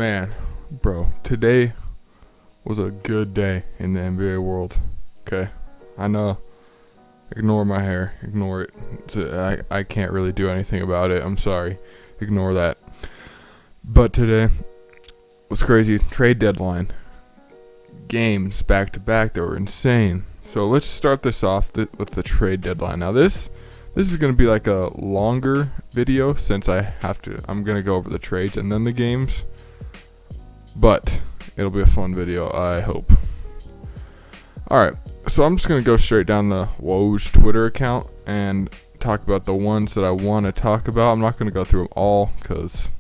Man, bro, today was a good day in the NBA world. Okay, I know. Ignore my hair. Ignore it. I can't really do anything about it. I'm sorry. Ignore that. But today was crazy. Trade deadline. Games back to back that were insane. So let's start this off with the trade deadline. Now this is going to be like a longer video since I'm going to go over the trades and then the games. But it'll be a fun video, I hope. Alright, so I'm just going to go straight down the Woj Twitter account and talk about the ones that I want to talk about. I'm not going to go through them all because,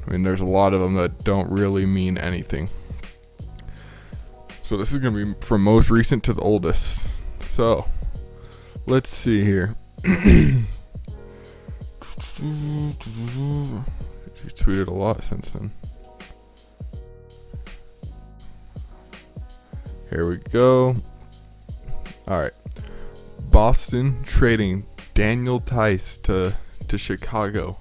there's a lot of them that don't really mean anything. So this is going to be from most recent to the oldest. So, let's see here. She tweeted a lot since then. Here we go. Alright. Boston trading Daniel Tice to Chicago.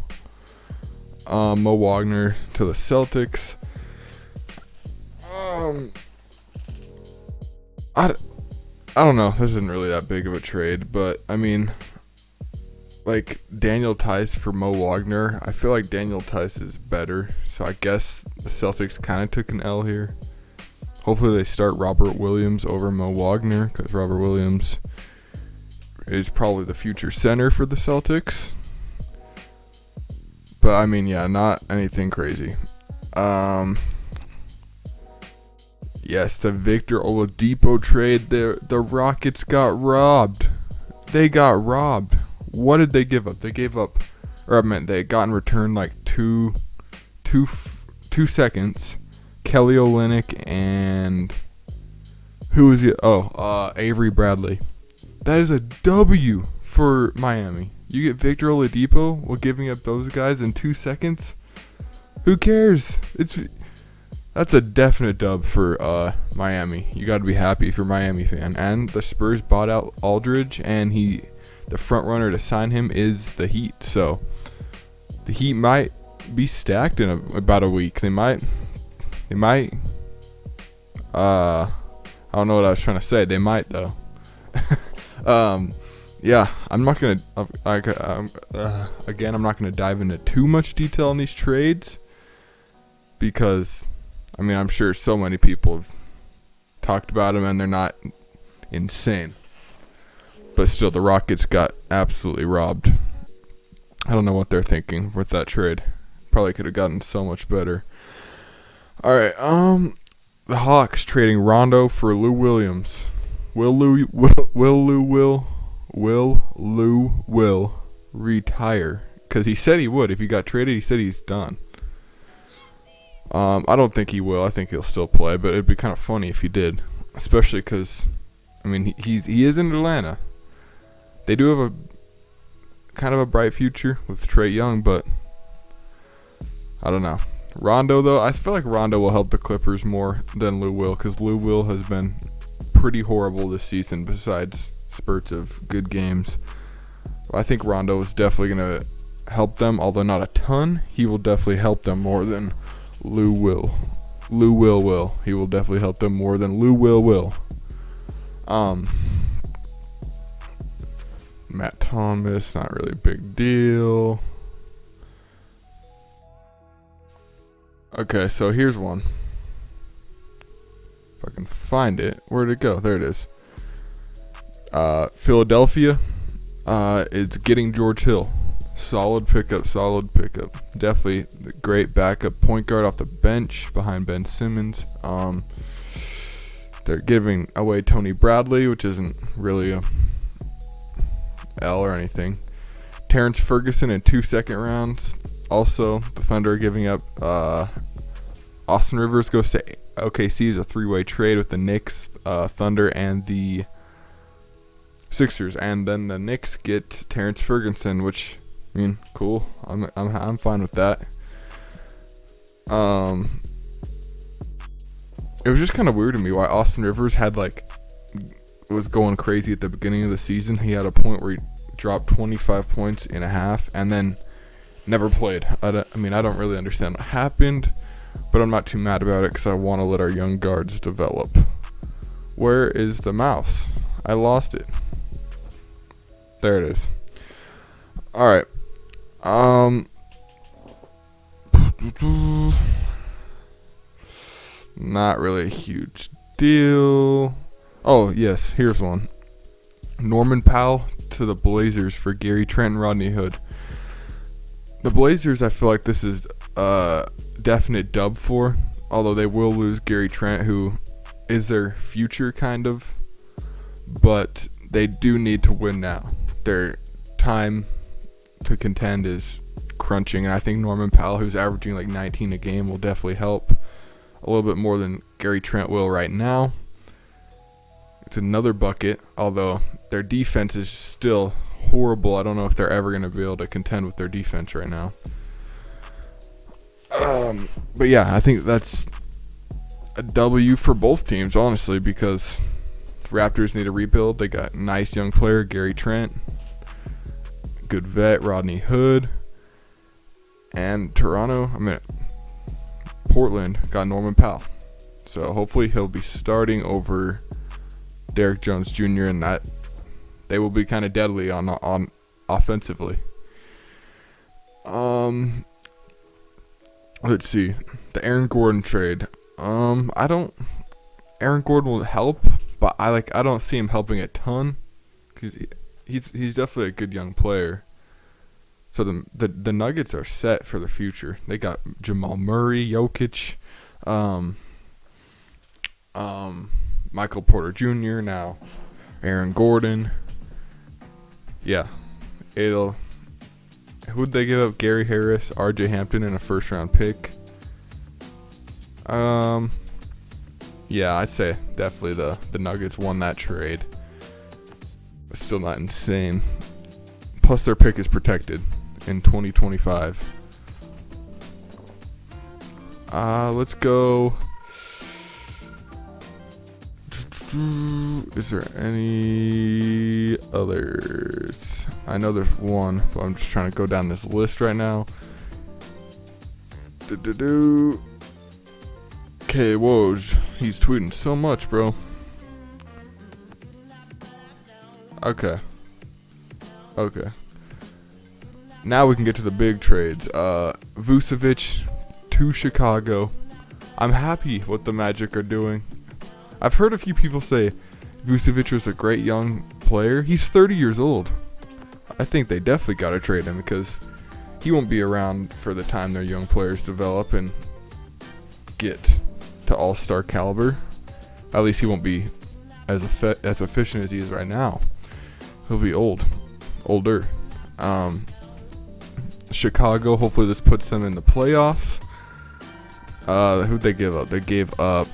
Mo Wagner to the Celtics. I don't know. This isn't really that big of a trade, but Daniel Tice for Mo Wagner. I feel like Daniel Tice is better, so I guess the Celtics kind of took an L here. Hopefully they start Robert Williams over Mo Wagner because Robert Williams is probably the future center for the Celtics. But not anything crazy. Yes, the Victor Oladipo trade. The Rockets got robbed. They got robbed. What did they give up? They got in return like two seconds. Kelly Olynyk and who is it? Avery Bradley. That is a W for Miami. You get Victor Oladipo while giving up those guys in 2 seconds. Who cares? That's a definite dub for Miami. You got to be happy if you're a Miami fan. And the Spurs bought out Aldridge, and the front runner to sign him is the Heat. So the Heat might be stacked in about a week. They might. I don't know what I was trying to say. They might though. Yeah, I'm not gonna. Again, I'm not gonna dive into too much detail on these trades because, I'm sure so many people have talked about them and they're not insane. But still, the Rockets got absolutely robbed. I don't know what they're thinking with that trade. Probably could have gotten so much better. Alright, the Hawks trading Rondo for Lou Williams. Will Lou retire? Because he said he would. If he got traded, he said he's done. I don't think he will. I think he'll still play, but it'd be kind of funny if he did. Especially because, he is in Atlanta. They do have a kind of a bright future with Trae Young, but I don't know. Rondo, though, I feel like Rondo will help the Clippers more than Lou will, because Lou will has been pretty horrible this season besides spurts of good games. I think Rondo is definitely going to help them, although not a ton. He will definitely help them more than Lou will. He will definitely help them more than Lou will. Matt Thomas, not really a big deal. Okay, so here's one. If I can find it. Where'd it go? There it is. Philadelphia is getting George Hill. Solid pickup. Definitely a great backup point guard off the bench behind Ben Simmons. They're giving away Tony Bradley, which isn't really a L or anything. Terrence Ferguson in 2 second rounds. Also, the Thunder are giving up Austin Rivers goes to OKC as a 3-way trade with the Knicks, Thunder, and the Sixers. And then the Knicks get Terrence Ferguson, which, cool. I'm fine with that. It was just kind of weird to me why Austin Rivers was going crazy at the beginning of the season. He had a point where he dropped 25 points in a half, and then never played. I don't really understand what happened, but I'm not too mad about it because I want to let our young guards develop. Where is the mouse? I lost it. There it is. All right. Not really a huge deal. Oh, yes, here's one. Norman Powell to the Blazers for Gary Trent and Rodney Hood. The Blazers, I feel like this is a definite dub for, although they will lose Gary Trent, who is their future kind of, but they do need to win now. Their time to contend is crunching, and I think Norman Powell, who's averaging like 19 a game, will definitely help a little bit more than Gary Trent will right now. It's another bucket, although their defense is still horrible. I don't know if they're ever going to be able to contend with their defense right now. But yeah, I think that's a W for both teams, honestly, because the Raptors need a rebuild. They got a nice young player, Gary Trent, good vet, Rodney Hood, and Portland got Norman Powell. So hopefully he'll be starting over Derrick Jones Jr. and that they will be kind of deadly on offensively. Let's see. The Aaron Gordon trade. Aaron Gordon will help, but I don't see him helping a ton because he's definitely a good young player. So the Nuggets are set for the future. They got Jamal Murray, Jokic, Michael Porter Jr. now, Aaron Gordon. Yeah, who'd they give up? Gary Harris, R.J. Hampton, and a first-round pick. Yeah, I'd say definitely the Nuggets won that trade. But still not insane. Plus their pick is protected in 2025. Let's go. Is there any others? I know there's one, but I'm just trying to go down this list right now. Okay, Woj. He's tweeting so much, bro. Okay. Now we can get to the big trades. Vucevic to Chicago. I'm happy what the Magic are doing. I've heard a few people say Vucevic was a great young player. He's 30 years old. I think they definitely got to trade him because he won't be around for the time their young players develop and get to Allstar caliber. At least he won't be as efficient as he is right now. He'll be older. Chicago, hopefully this puts them in the playoffs. Who'd they give up? They gave up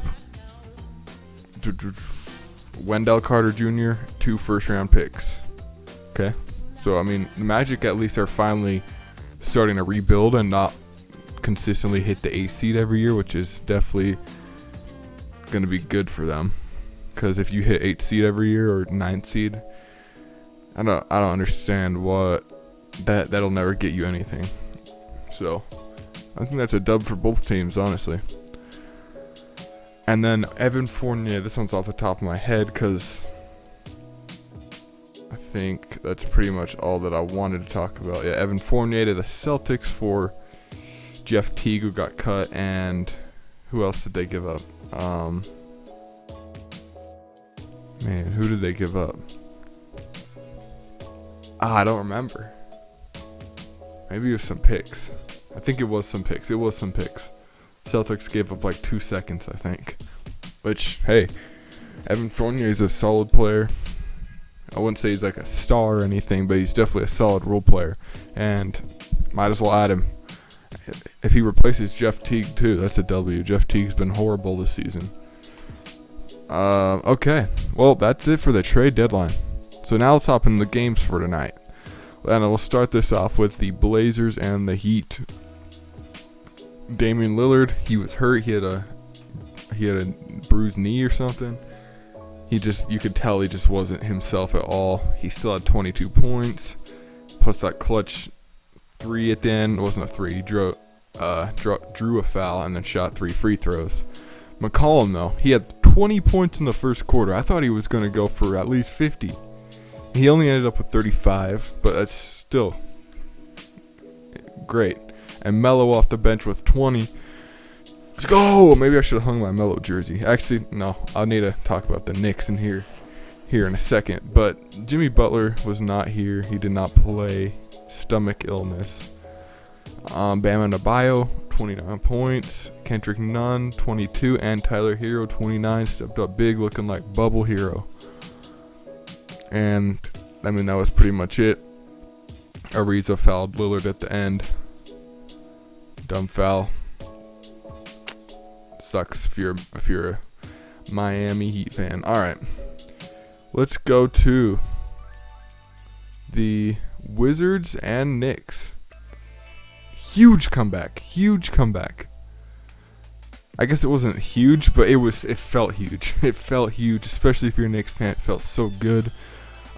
Wendell Carter Jr., 2 first-round picks. Okay, so the Magic at least are finally starting to rebuild and not consistently hit the 8th seed every year, which is definitely going to be good for them. Because if you hit 8th seed every year or 9th seed, I don't understand what that'll never get you anything. So I think that's a dub for both teams, honestly. And then Evan Fournier, this one's off the top of my head because I think that's pretty much all that I wanted to talk about. Yeah, Evan Fournier to the Celtics for Jeff Teague, who got cut, and who else did they give up? Who did they give up? I don't remember. Maybe it was some picks. I think it was some picks. Celtics gave up like 2 seconds, I think. Which, hey, Evan Fournier is a solid player. I wouldn't say he's like a star or anything, but he's definitely a solid role player. And might as well add him. If he replaces Jeff Teague too, that's a W. Jeff Teague's been horrible this season. Okay. Well, that's it for the trade deadline. So now let's hop into the games for tonight. And we'll start this off with the Blazers and the Heat. Damian Lillard, he was hurt. He had a bruised knee or something. You could tell he just wasn't himself at all. He still had 22 points, plus that clutch three at the end. It wasn't a three. He drew a foul and then shot 3 free throws. McCollum, though, he had 20 points in the first quarter. I thought he was going to go for at least 50. He only ended up with 35, but that's still great. And Melo off the bench with 20. Let's go! Maybe I should have hung my Melo jersey. Actually, no. I'll need to talk about the Knicks in here in a second. But Jimmy Butler was not here. He did not play. Stomach illness. Bam Adebayo, 29 points. Kendrick Nunn, 22. And Tyler Hero, 29. Stepped up big, looking like Bubble Hero. And, I mean, that was pretty much it. Ariza fouled Lillard at the end. Dumb foul. Sucks if you're a Miami Heat fan. All right, let's go to the Wizards and Knicks. Huge comeback. I guess it wasn't huge, but it felt huge. It felt huge, especially if you're a Knicks fan. It felt so good.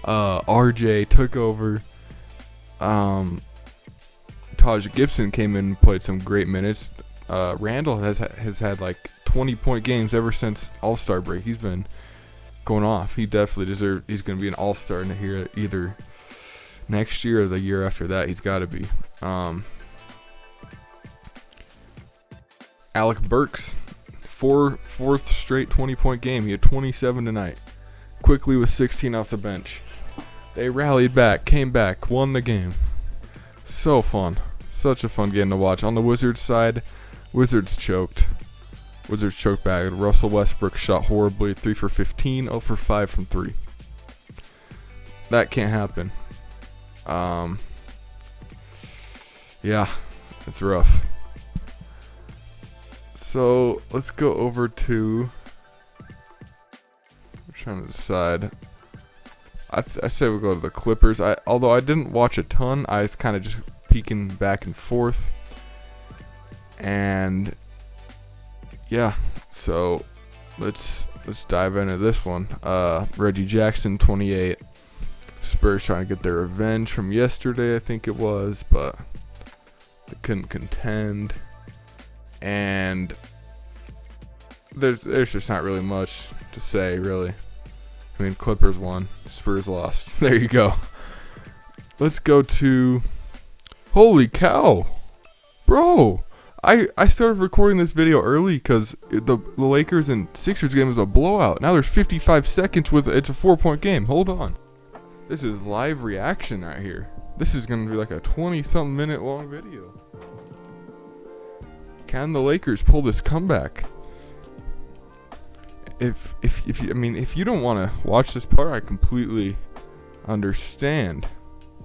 RJ took over. Taj Gibson came in and played some great minutes. Randall has had like 20-point games ever since All-Star break. He's been going off. He definitely deserves. He's going to be an All-Star in here either next year or the year after that. He's got to be. Alec Burks, fourth straight 20-point game. He had 27 tonight. Quickly with 16 off the bench. They rallied back, came back, won the game. So fun. Such a fun game to watch. On the Wizards side, Wizards choked. Wizards choked bad. Russell Westbrook shot horribly. 3 for 15, 0 for 5 from 3. That can't happen. Yeah, it's rough. So let's go over to. I'm trying to decide. I say we go to the Clippers. Although I didn't watch a ton, I was kind of just peeking back and forth. And yeah, so let's dive into this one. Reggie Jackson, 28. Spurs trying to get their revenge from yesterday, I think it was, but they couldn't contend. And there's just not really much to say, really. I mean, Clippers won, Spurs lost. There you go. Let's go to. Holy cow, bro! I started recording this video early because the Lakers and Sixers game was a blowout. Now there's 55 seconds it's a 4-point game. Hold on. This is live reaction right here. This is going to be like a 20-something minute long video. Can the Lakers pull this comeback? If you don't want to watch this part, I completely understand.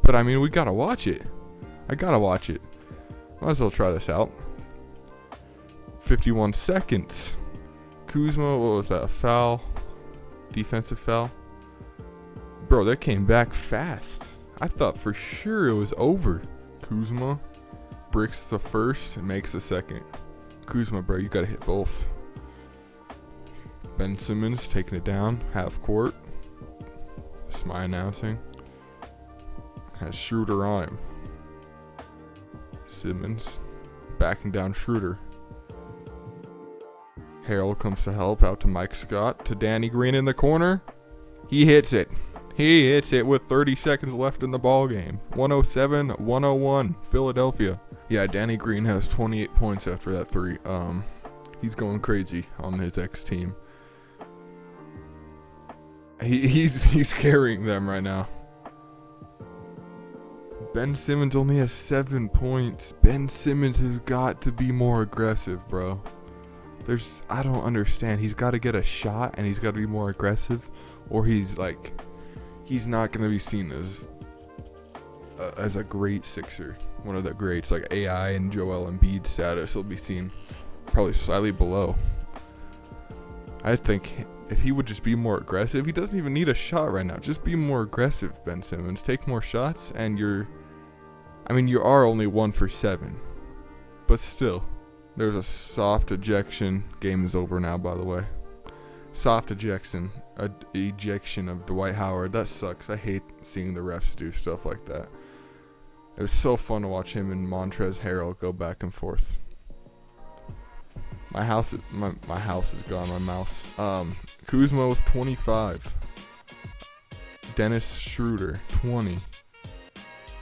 But I mean, we got to watch it. I got to watch it. Might as well try this out. 51 seconds. Kuzma, what was that? A foul? Defensive foul? Bro, that came back fast. I thought for sure it was over. Kuzma bricks the first and makes the second. Kuzma, bro, you gotta hit both. Ben Simmons taking it down, half court. That's my announcing. Has Schroeder on him. Simmons backing down Schroeder. Harrell comes to help, out to Mike Scott, to Danny Green in the corner. He hits it. He hits it with 30 seconds left in the ball game. 107-101, Philadelphia. Yeah, Danny Green has 28 points after that three. He's going crazy on his ex-team. He's carrying them right now. Ben Simmons only has 7 points. Ben Simmons has got to be more aggressive, bro. I don't understand. He's got to get a shot and he's got to be more aggressive, or he's not going to be seen as a great Sixer. One of the greats, like AI and Joel Embiid status, will be seen probably slightly below. I think if he would just be more aggressive, he doesn't even need a shot right now. Just be more aggressive, Ben Simmons. Take more shots, and you are only 1 for 7. But still, there's a soft ejection. Game is over now, by the way. Soft ejection of Dwight Howard. That sucks. I hate seeing the refs do stuff like that. It was so fun to watch him and Montrezl Harrell go back and forth. My house is gone. My mouse. Kuzma with 25. Dennis Schroeder 20.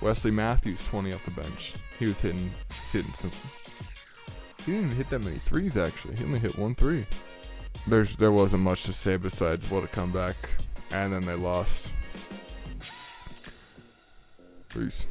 Wesley Matthews 20 off the bench. He was hitting some. He didn't even hit that many threes actually. He only hit 1 3. There wasn't much to say besides what a comeback, and then they lost. Peace.